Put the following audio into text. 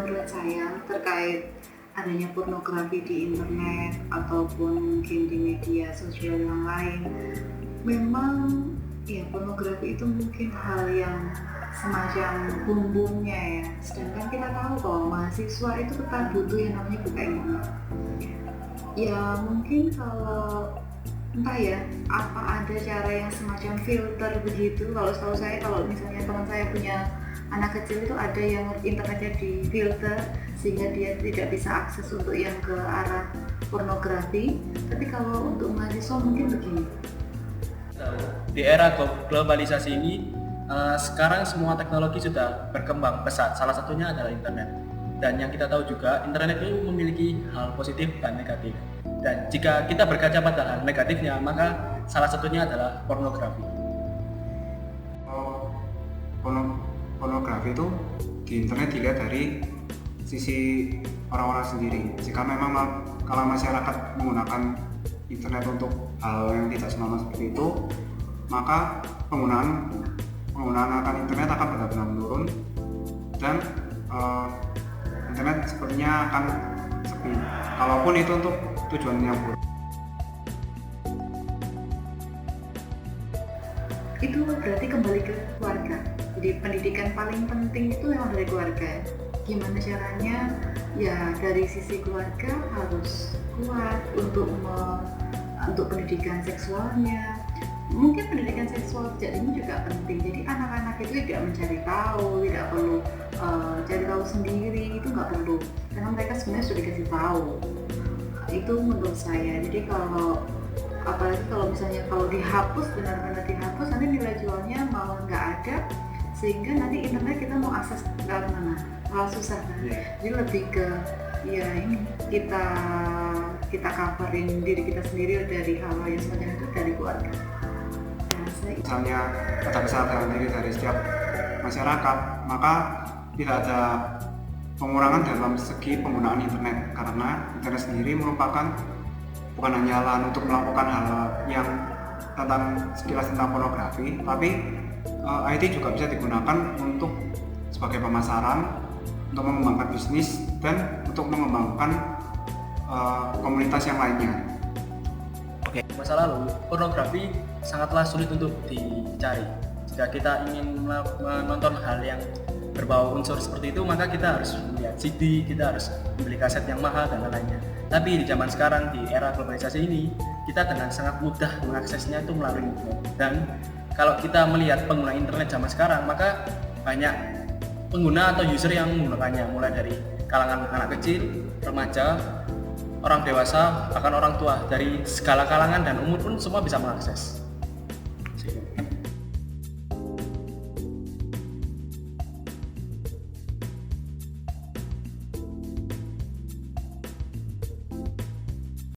menurut saya terkait adanya pornografi di internet ataupun mungkin di media sosial yang lain, memang ya pornografi itu mungkin hal yang semacam bumbungnya ya. Sedangkan kita tahu bahwa mahasiswa itu tetap butuh yang namanya buka internet. Ya mungkin kalau entah ya, apa ada cara yang semacam filter begitu. Kalau setahu saya, kalau misalnya teman saya punya anak kecil itu ada yang internetnya di filter sehingga dia tidak bisa akses untuk yang ke arah pornografi. Tapi kalau untuk mahasiswa mungkin begini. Di era globalisasi ini, sekarang semua teknologi sudah berkembang pesat. Salah satunya adalah internet. Dan yang kita tahu juga, internet itu memiliki hal positif dan negatif. Dan jika kita berkaca pada hal negatifnya, maka salah satunya adalah pornografi. Pornografi itu di internet dilihat dari sisi orang-orang sendiri. Jika memang kalau masyarakat menggunakan internet untuk hal yang tidak senonoh seperti itu, maka penggunaan akan internet akan benar-benar menurun dan internet sepertinya akan sepi. Kalaupun itu untuk tujuan yang buruk. Itu berarti kembali ke keluarga. Jadi pendidikan paling penting itu memang dari keluarga. Gimana caranya? Ya dari sisi keluarga harus kuat untuk pendidikan seksualnya. Mungkin pendidikan seksual sejak ini juga penting. Jadi anak-anak itu tidak mencari tahu, tidak perlu cari tahu sendiri, itu nggak perlu. Karena mereka sebenarnya sudah dikasih tahu. Itu menurut saya. Jadi apalagi kalau misalnya kalau dihapus, benar-benar dihapus, nanti nilai jualnya malah nggak ada, sehingga nanti internet kita mau akses ke mana, susah kan? Jadi lebih ke ya ini kita coverin diri kita sendiri dari hal-hal yang semacam itu dari keluarga. Misalnya ada kesadaran diri dari setiap masyarakat, maka tidak ada pengurangan dalam segi penggunaan internet, karena internet sendiri merupakan bukan hanya lahan untuk melakukan hal yang sekilas tentang pornografi, tapi IT juga bisa digunakan untuk sebagai pemasaran, untuk mengembangkan bisnis, dan untuk mengembangkan komunitas yang lainnya. Oke, masa lalu pornografi sangatlah sulit untuk dicari. Jika kita ingin menonton hal yang berbau unsur seperti itu, maka kita harus melihat CD, kita harus membeli kaset yang mahal dan lain-lainnya. Tapi di zaman sekarang, di era globalisasi ini, kita dengan sangat mudah mengaksesnya itu melalui internet. Dan kalau kita melihat pengguna internet zaman sekarang, maka banyak pengguna atau user yang menggunakannya, mulai dari kalangan anak kecil, remaja, orang dewasa, bahkan orang tua, dari segala kalangan dan umur pun semua bisa mengakses.